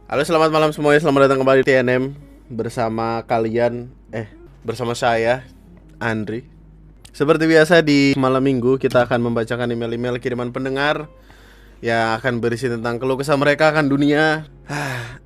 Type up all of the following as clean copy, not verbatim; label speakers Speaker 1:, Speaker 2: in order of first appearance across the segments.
Speaker 1: Halo, selamat malam semuanya. Selamat datang kembali di TNM bersama kalian, bersama saya, Andri. Seperti biasa di malam minggu kita akan membacakan email-email kiriman pendengar yang akan berisi tentang keluh kesah mereka akan dunia.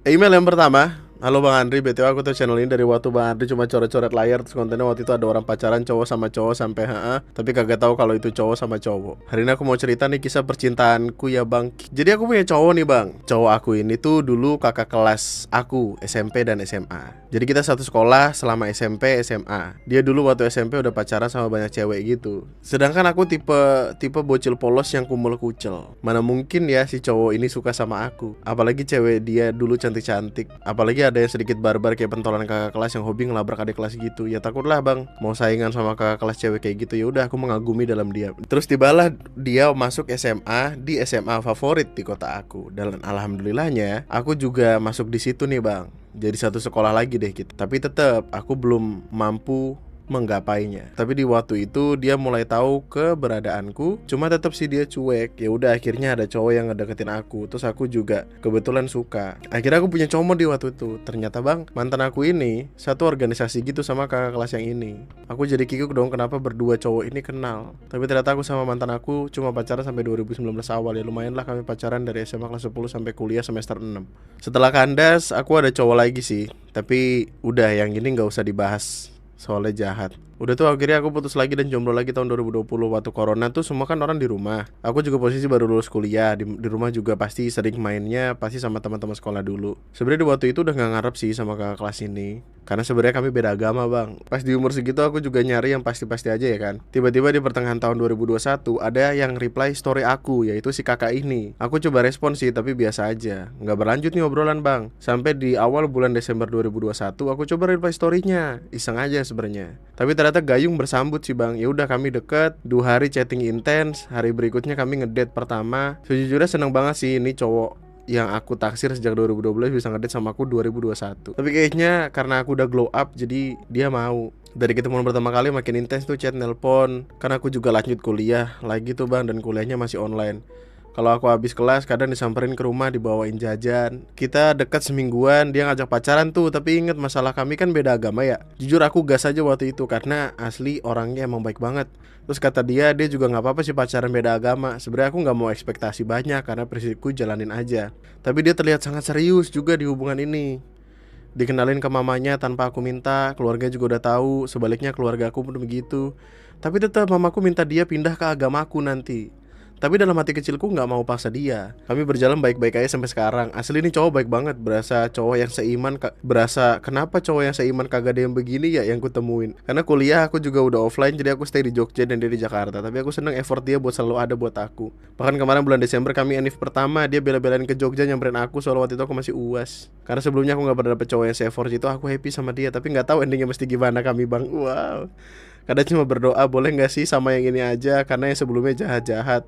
Speaker 1: Email yang pertama. Halo Bang Andri, BTW aku tuh channel ini dari waktu Bang Andri cuma coret-coret layar. Terus kontennya waktu itu ada orang pacaran cowok sama cowok sampai tapi kagak tahu kalau itu cowok sama cowok. Hari ini aku mau cerita nih kisah percintaanku ya Bang. Jadi aku punya cowok nih Bang. Cowok aku ini tuh dulu kakak kelas aku SMP dan SMA. Jadi kita satu sekolah selama SMP SMA. Dia dulu waktu SMP udah pacaran sama banyak cewek gitu. Sedangkan aku tipe bocil polos yang kumel kucel. Mana mungkin ya si cowok ini suka sama aku. Apalagi cewek dia dulu cantik-cantik. Apalagi ada yang sedikit barbar kayak pentolan kakak kelas yang hobi ngelabrak adik kelas gitu. Ya takutlah Bang mau saingan sama kakak kelas cewek kayak gitu. Ya udah aku mengagumi dalam dia. Terus tibalah dia masuk SMA di SMA favorit di kota aku. Dan alhamdulillahnya aku juga masuk di situ nih Bang. Jadi satu sekolah lagi deh gitu. Tapi tetap aku belum mampu menggapainya. Tapi di waktu itu dia mulai tahu keberadaanku, cuma tetap sih dia cuek. Ya udah akhirnya ada cowok yang ngedeketin aku. Terus aku juga kebetulan suka. Akhirnya aku punya cowok di waktu itu. Ternyata Bang, mantan aku ini satu organisasi gitu sama kakak kelas yang ini. Aku jadi kikuk dong kenapa berdua cowok ini kenal. Tapi ternyata aku sama mantan aku cuma pacaran sampai 2019 awal ya. Lumayan lah kami pacaran dari SMA kelas 10 sampai kuliah semester 6. Setelah kandas, aku ada cowok lagi sih. Tapi udah yang ini nggak usah dibahas. Soalnya jahat. Udah tuh akhirnya aku putus lagi dan jomblo lagi tahun 2020 waktu corona tuh semua kan orang di rumah. Aku juga posisi baru lulus kuliah di rumah juga pasti sering mainnya pasti sama teman-teman sekolah dulu. Sebenarnya di waktu itu udah nggak ngarep sih sama kakak kelas ini. Karena sebenarnya kami beda agama Bang. Pas di umur segitu aku juga nyari yang pasti-pasti aja ya kan. Tiba-tiba di pertengahan tahun 2021 ada yang reply story aku yaitu si kakak ini. Aku coba respon sih tapi biasa aja. Nggak berlanjut nih obrolan Bang. Sampai di awal bulan Desember 2021 aku coba reply storynya. Iseng aja sebenarnya. Tapi ternyata gayung bersambut sih Bang. Ya udah kami deket, 2 hari chatting intens. Hari berikutnya kami ngedate pertama. Sejujurnya seneng banget sih ini cowok yang aku taksir sejak 2012 bisa ngedate sama aku 2021. Tapi kayaknya karena aku udah glow up jadi dia mau. Dari ketemuan pertama kali makin intens tuh chat nelpon. Karena aku juga lanjut kuliah lagi tuh Bang dan kuliahnya masih online. Kalau aku habis kelas kadang disamperin ke rumah dibawain jajan. Kita dekat semingguan dia ngajak pacaran tuh. Tapi inget masalah kami kan beda agama ya. Jujur aku gas aja waktu itu karena asli orangnya emang baik banget. Terus kata dia juga gak apa-apa sih pacaran beda agama. Sebenarnya aku gak mau ekspektasi banyak karena prinsipku jalanin aja. Tapi dia terlihat sangat serius juga di hubungan ini. Dikenalin ke mamanya tanpa aku minta. Keluarga juga udah tahu. Sebaliknya keluarga aku pun begitu. Tapi tetap mamaku minta dia pindah ke agamaku nanti. Tapi dalam hati kecilku nggak mau paksa dia. Kami berjalan baik-baik aja sampai sekarang. Asli ini cowok baik banget. Berasa cowok yang seiman. Berasa kenapa cowok yang seiman kagak ada yang begini ya yang kutemuin. Karena kuliah aku juga udah offline. Jadi aku stay di Jogja dan dia di Jakarta. Tapi aku seneng effort dia buat selalu ada buat aku. Bahkan kemarin bulan Desember kami anniv pertama. Dia bela-belain ke Jogja nyamperin aku. Soalnya waktu itu aku masih UAS. Karena sebelumnya aku nggak pernah dapet cowok yang se-effort itu. Aku happy sama dia. Tapi nggak tahu endingnya mesti gimana kami Bang. Wow. Kadang cuma berdoa boleh nggak sih sama yang ini aja. Karena yang sebelumnya jahat-jahat.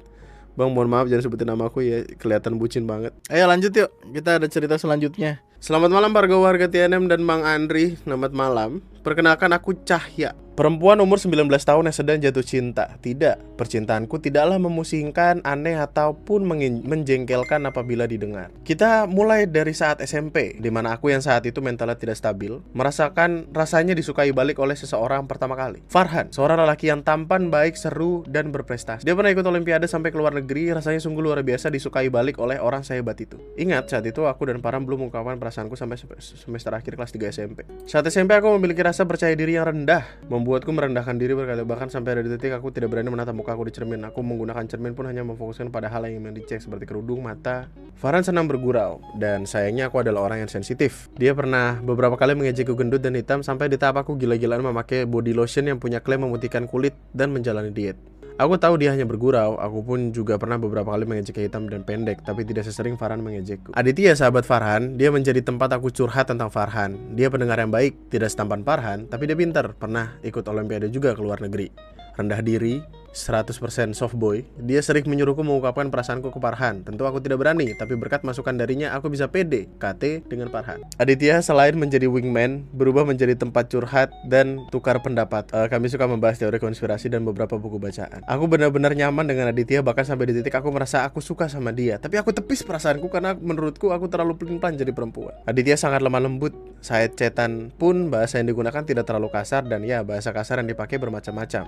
Speaker 1: Bang, mohon maaf jangan sebutin nama aku ya, kelihatan bucin banget. Ayo lanjut yuk, kita ada cerita selanjutnya. Selamat malam warga TNM dan Bang Andri. Selamat malam. Perkenalkan aku Cahya, perempuan umur 19 tahun yang sedang jatuh cinta. Tidak, percintaanku tidaklah memusingkan, aneh ataupun menjengkelkan apabila didengar. Kita mulai dari saat SMP, di mana aku yang saat itu mentalnya tidak stabil, merasakan rasanya disukai balik oleh seseorang pertama kali. Farhan, seorang lelaki yang tampan, baik, seru, dan berprestasi. Dia pernah ikut olimpiade sampai ke luar negeri, rasanya sungguh luar biasa disukai balik oleh orang sehebat itu. Ingat, saat itu aku dan Farhan belum mengungkapkan perasaanku sampai semester akhir kelas 3 SMP. Saat SMP aku memiliki rasa percaya diri yang rendah, membuatku merendahkan diri berkali bahkan sampai ada detik aku tidak berani menatap muka aku di cermin. Aku menggunakan cermin pun hanya memfokuskan pada hal yang ingin dicek seperti kerudung, mata. Farhan senang bergurau dan sayangnya aku adalah orang yang sensitif. Dia pernah beberapa kali mengejekku gendut dan hitam sampai di tahap aku gila-gilaan memakai body lotion yang punya klaim memutihkan kulit dan menjalani diet. Aku tahu dia hanya bergurau, aku pun juga pernah beberapa kali mengejek hitam dan pendek, tapi tidak sesering Farhan mengejekku. Aditya, sahabat Farhan, dia menjadi tempat aku curhat tentang Farhan. Dia pendengar yang baik, tidak setampan Farhan, tapi dia pintar, pernah ikut olimpiade juga ke luar negeri. Rendah diri, 100% soft boy. Dia sering menyuruhku mengungkapkan perasaanku ke Farhan. Tentu aku tidak berani, tapi berkat masukan darinya aku bisa pede KT dengan Farhan. Aditya selain menjadi wingman, berubah menjadi tempat curhat dan tukar pendapat. Kami suka membahas teori konspirasi dan beberapa buku bacaan. Aku benar-benar nyaman dengan Aditya, bahkan sampai di titik aku merasa aku suka sama dia. Tapi aku tepis perasaanku karena menurutku aku terlalu pelin-pelan jadi perempuan. Aditya sangat lemah lembut. Saat chatan pun bahasa yang digunakan tidak terlalu kasar, dan ya bahasa kasar yang dipakai bermacam-macam.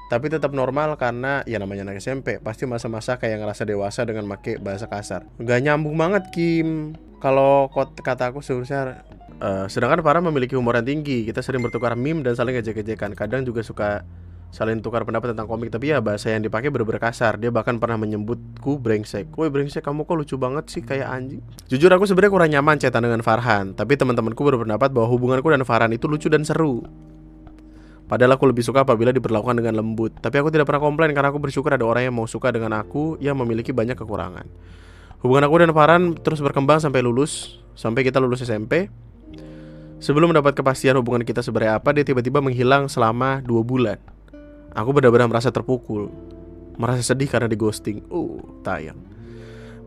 Speaker 1: Tapi tetap normal karena ya namanya anak SMP, pasti masa-masa kayak ngerasa dewasa dengan make bahasa kasar. Gak nyambung banget Kim. Kalau kata aku seharusnya sedangkan Farhan memiliki humor yang tinggi. Kita sering bertukar meme dan saling ejek-ejekan. Kadang juga suka saling tukar pendapat tentang komik. Tapi ya bahasa yang dipakai bener-bener kasar. Dia bahkan pernah menyebutku brengsek. Woi brengsek, kamu kok lucu banget sih kayak anjing. Jujur aku sebenarnya kurang nyaman chatan dengan Farhan. Tapi teman-temanku berpendapat bahwa hubunganku dan Farhan itu lucu dan seru. Padahal aku lebih suka apabila diperlakukan dengan lembut. Tapi aku tidak pernah komplain karena aku bersyukur ada orang yang mau suka dengan aku yang memiliki banyak kekurangan. Hubungan aku dan Farhan terus berkembang sampai lulus. Sampai kita lulus SMP. Sebelum mendapat kepastian hubungan kita sebenarnya apa, dia tiba-tiba menghilang selama 2 bulan. Aku benar-benar merasa terpukul. Merasa sedih karena di ghosting. Tayang.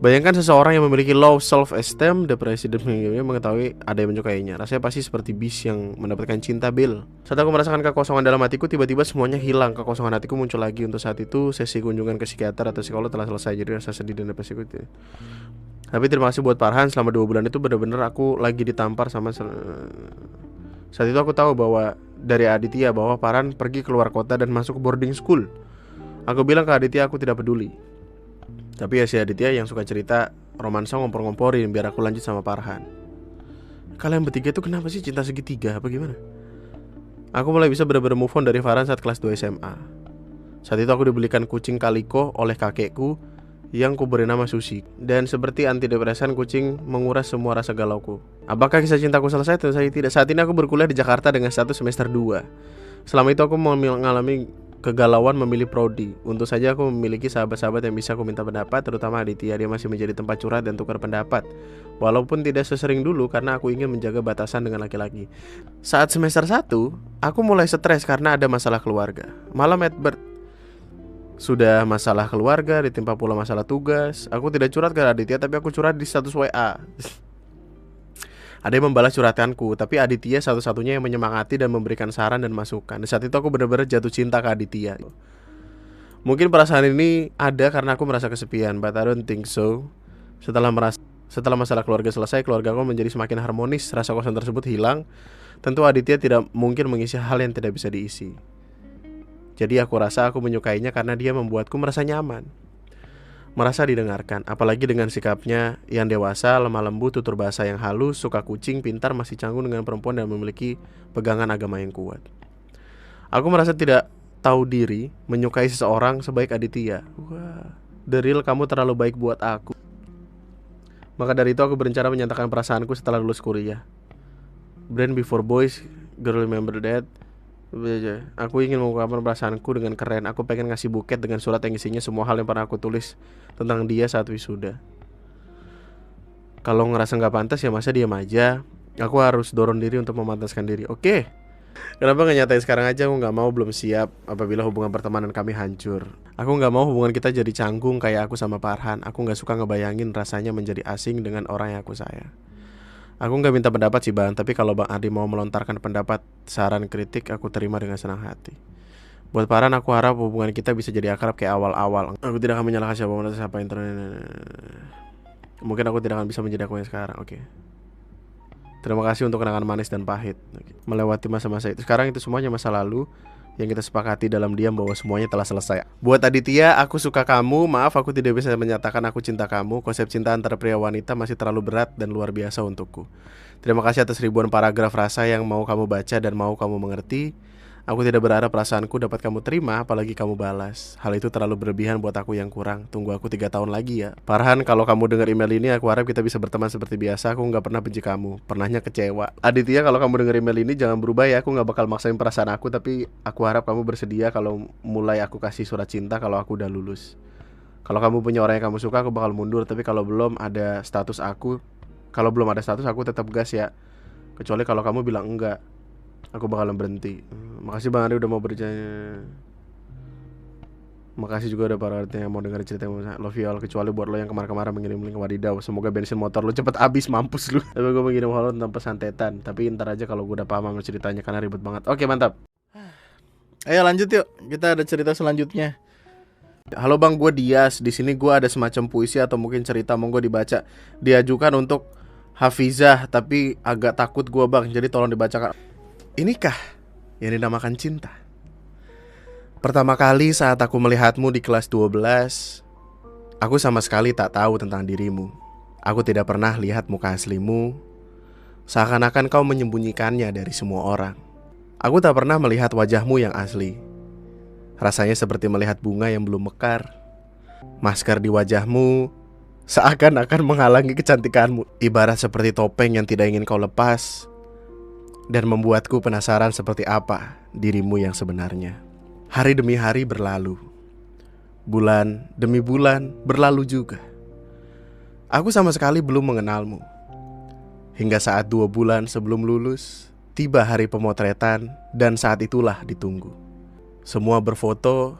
Speaker 1: Bayangkan seseorang yang memiliki low self-esteem, depresi, dan mengetahui ada yang menyukainya. Rasanya pasti seperti bis yang mendapatkan cinta Bill. Saat aku merasakan kekosongan dalam hatiku, tiba-tiba semuanya hilang. Kekosongan hatiku muncul lagi. Untuk saat itu, sesi kunjungan ke psikiater atau psikolog telah selesai. Jadi rasa sedih dan depresiku itu. Tapi terima kasih buat Farhan. Selama 2 bulan itu benar-benar aku lagi ditampar sama saat itu aku tahu bahwa dari Aditya bahwa Farhan pergi keluar kota dan masuk ke boarding school. Aku bilang ke Aditya aku tidak peduli. Tapi ya si Aditya yang suka cerita romansa ngompor-ngomporin biar aku lanjut sama Farhan. Kalian bertiga tuh kenapa sih cinta segitiga apa gimana? Aku mulai bisa benar-benar move on dari Farhan saat kelas 2 SMA. Saat itu aku dibelikan kucing kaliko oleh kakekku yang kuberi nama Susi. Dan seperti antidepresan, kucing menguras semua rasa galauku. Apakah kisah cintaku selesai? Tentu saja tidak. Saat ini aku berkuliah di Jakarta dengan status semester 2. Selama itu aku mengalami kegalauan memilih prodi. Untung saja aku memiliki sahabat-sahabat yang bisa aku minta pendapat, terutama Aditya. Dia masih menjadi tempat curhat dan tukar pendapat. Walaupun tidak sesering dulu karena aku ingin menjaga batasan dengan laki-laki. Saat semester 1, aku mulai stres karena ada masalah keluarga. Malam Edward sudah masalah keluarga, ditimpa pula masalah tugas. Aku tidak curhat ke Aditya, tapi aku curhat di status WA. Ada yang membalas curhatanku, tapi Aditya satu-satunya yang menyemangati dan memberikan saran dan masukan. Di saat itu aku benar-benar jatuh cinta ke Aditya. Mungkin perasaan ini ada karena aku merasa kesepian, but I don't think so. Setelah masalah keluarga selesai, keluarga aku menjadi semakin harmonis. Rasa kosong tersebut hilang. Tentu Aditya tidak mungkin mengisi hal yang tidak bisa diisi. Jadi aku rasa aku menyukainya karena dia membuatku merasa nyaman, merasa didengarkan, apalagi dengan sikapnya yang dewasa, lemah lembut, tutur bahasa yang halus, suka kucing, pintar, masih canggung dengan perempuan dan memiliki pegangan agama yang kuat. Aku merasa tidak tahu diri menyukai seseorang sebaik Aditya. Wah, the real kamu terlalu baik buat aku. Maka dari itu aku berencana menyatakan perasaanku setelah lulus kuliah. Brand before boys, girl remember that. Aku ingin mengungkapkan perasaanku dengan keren. Aku pengen ngasih buket dengan surat yang isinya semua hal yang pernah aku tulis tentang dia saat wisuda. Kalau ngerasa gak pantas ya masa diam aja. Aku harus dorong diri untuk memantaskan diri. Oke. Kenapa gak nyatain sekarang aja? Aku gak mau, belum siap apabila hubungan pertemanan kami hancur. Aku gak mau hubungan kita jadi canggung kayak aku sama Farhan. Aku gak suka ngebayangin rasanya menjadi asing dengan orang yang aku sayang. Aku gak minta pendapat sih Bang, tapi kalau Bang Adi mau melontarkan pendapat, saran, kritik, aku terima dengan senang hati. Buat Farhan, aku harap hubungan kita bisa jadi akrab kayak awal-awal. Aku tidak akan menyalahkan siapa internet. Mungkin aku tidak akan bisa menjadi aku yang sekarang. Oke. Terima kasih untuk kenangan manis dan pahit. Melewati masa-masa itu. Sekarang itu semuanya masa lalu yang kita sepakati dalam diam bahwa semuanya telah selesai. Buat Aditya, aku suka kamu. Maaf aku tidak bisa menyatakan aku cinta kamu. Konsep cinta antara pria wanita masih terlalu berat dan luar biasa untukku. Terima kasih atas ribuan paragraf rasa yang mau kamu baca dan mau kamu mengerti. Aku tidak berharap perasaanku dapat kamu terima, apalagi kamu balas. Hal itu terlalu berlebihan buat aku yang kurang. Tunggu aku 3 tahun lagi ya. Farhan, kalau kamu dengar email ini, aku harap kita bisa berteman seperti biasa. Aku gak pernah benci kamu, pernahnya kecewa. Aditya, kalau kamu dengar email ini jangan berubah ya. Aku gak bakal maksain perasaan aku, tapi aku harap kamu bersedia kalau mulai aku kasih surat cinta kalau aku udah lulus. Kalau kamu punya orang yang kamu suka, aku bakal mundur. Tapi kalau belum ada status aku tetap gas ya. Kecuali kalau kamu bilang enggak, aku bakalan berhenti. Makasih Bang Ari udah mau berjaya. Makasih juga udah para yang mau denger cerita love you all, kecuali buat lo yang kemarin-kemarin mengirim link wadidaw. Semoga bensin motor lo cepet habis, mampus lu. Tapi gue mengirim halo tentang pesantetan. Tapi ntar aja kalau gue udah paham sama ceritanya karena ribet banget. Oke, mantap. Ayo lanjut yuk. Kita ada cerita selanjutnya. Halo Bang, gue Dias. Di sini gue ada semacam puisi atau mungkin cerita, monggo dibaca. Diajukan untuk Hafizah, tapi agak takut gue Bang, jadi tolong dibacakan. Inikah yang dinamakan cinta? Pertama kali saat aku melihatmu di kelas 12, aku sama sekali tak tahu tentang dirimu. Aku tidak pernah lihat muka aslimu, seakan-akan kau menyembunyikannya dari semua orang. Aku tak pernah melihat wajahmu yang asli. Rasanya seperti melihat bunga yang belum mekar. Masker di wajahmu seakan-akan menghalangi kecantikanmu, ibarat seperti topeng yang tidak ingin kau lepas, dan membuatku penasaran seperti apa dirimu yang sebenarnya. Hari demi hari berlalu, bulan demi bulan berlalu juga. Aku sama sekali belum mengenalmu. Hingga saat 2 bulan sebelum lulus, tiba hari pemotretan, dan saat itulah ditunggu. Semua berfoto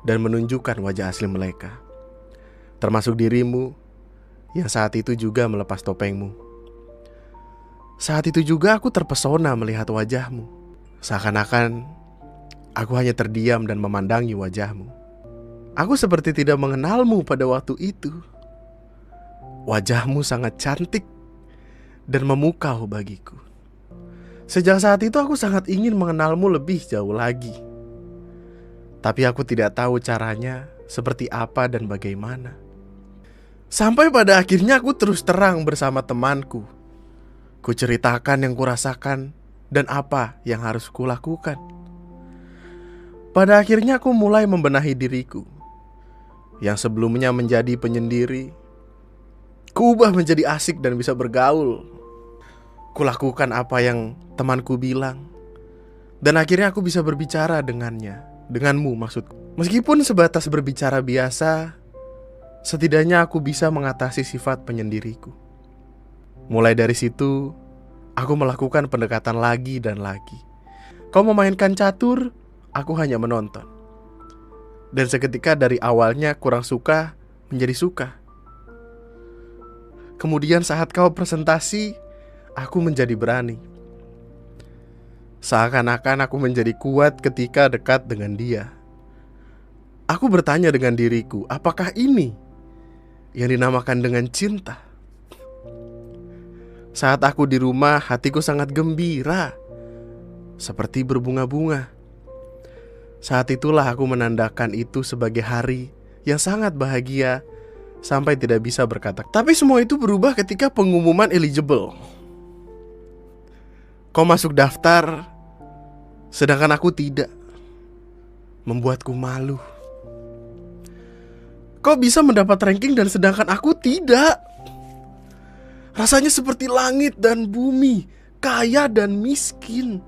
Speaker 1: dan menunjukkan wajah asli mereka, termasuk dirimu yang saat itu juga melepas topengmu. Saat itu juga aku terpesona melihat wajahmu. Seakan-akan aku hanya terdiam dan memandangi wajahmu. Aku seperti tidak mengenalmu pada waktu itu. Wajahmu sangat cantik dan memukau bagiku. Sejak saat itu aku sangat ingin mengenalmu lebih jauh lagi. Tapi aku tidak tahu caranya seperti apa dan bagaimana. Sampai pada akhirnya aku terus terang bersama temanku. Ku ceritakan yang kurasakan dan apa yang harus kulakukan. Pada akhirnya aku mulai membenahi diriku. Yang sebelumnya menjadi penyendiri, kuubah menjadi asik dan bisa bergaul. Kulakukan apa yang temanku bilang, dan akhirnya aku bisa berbicara denganmu maksudku. Meskipun sebatas berbicara biasa, setidaknya aku bisa mengatasi sifat penyendiriku. Mulai dari situ, aku melakukan pendekatan lagi dan lagi. Kau memainkan catur, aku hanya menonton. Dan seketika dari awalnya kurang suka menjadi suka. Kemudian saat kau presentasi, aku menjadi berani. Seakan-akan aku menjadi kuat ketika dekat dengan dia. Aku bertanya dengan diriku, apakah ini yang dinamakan dengan cinta? Saat aku di rumah, hatiku sangat gembira, seperti berbunga-bunga. Saat itulah aku menandakan itu sebagai hari yang sangat bahagia, sampai tidak bisa berkata. Tapi semua itu berubah ketika pengumuman eligible. Kau masuk daftar, sedangkan aku tidak. Membuatku malu. Kau bisa mendapat ranking dan sedangkan aku tidak. Rasanya seperti langit dan bumi, kaya dan miskin.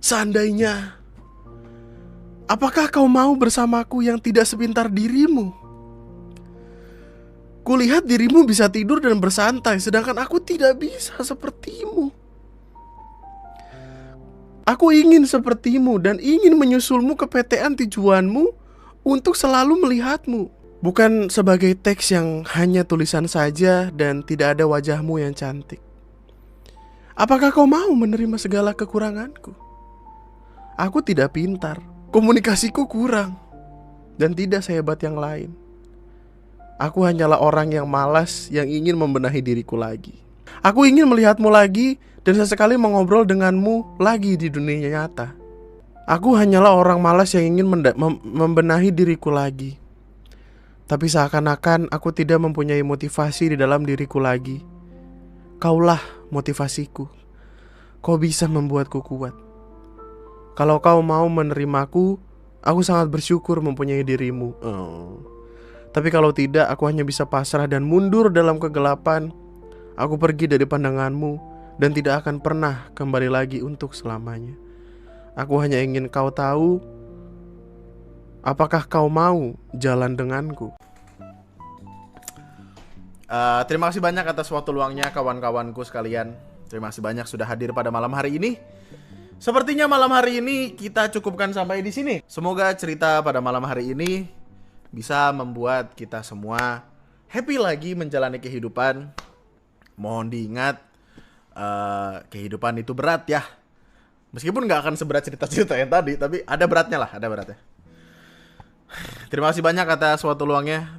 Speaker 1: Seandainya, apakah kau mau bersamaku yang tidak sepintar dirimu? Kulihat dirimu bisa tidur dan bersantai, sedangkan aku tidak bisa sepertimu. Aku ingin sepertimu dan ingin menyusulmu ke PTN tujuanmu untuk selalu melihatmu. Bukan sebagai teks yang hanya tulisan saja dan tidak ada wajahmu yang cantik. Apakah kau mau menerima segala kekuranganku? Aku tidak pintar, komunikasiku kurang, dan tidak sehebat yang lain. Aku hanyalah orang yang malas yang ingin membenahi diriku lagi. Aku ingin melihatmu lagi dan sesekali mengobrol denganmu lagi di dunia nyata. Aku hanyalah orang malas yang ingin membenahi diriku lagi. Tapi seakan-akan aku tidak mempunyai motivasi di dalam diriku lagi. Kaulah motivasiku. Kau bisa membuatku kuat. Kalau kau mau menerimaku, aku sangat bersyukur mempunyai dirimu. Tapi kalau tidak, aku hanya bisa pasrah dan mundur dalam kegelapan. Aku pergi dari pandanganmu dan tidak akan pernah kembali lagi untuk selamanya. Aku hanya ingin kau tahu, apakah kau mau jalan denganku? Terima kasih banyak atas waktu luangnya kawan-kawanku sekalian. Terima kasih banyak sudah hadir pada malam hari ini. Sepertinya malam hari ini kita cukupkan sampai di sini. Semoga cerita pada malam hari ini bisa membuat kita semua happy lagi menjalani kehidupan. Mohon diingat, kehidupan itu berat ya. Meskipun nggak akan seberat cerita-cerita yang tadi, tapi ada beratnya lah, ada beratnya. Terima kasih banyak atas waktu luangnya.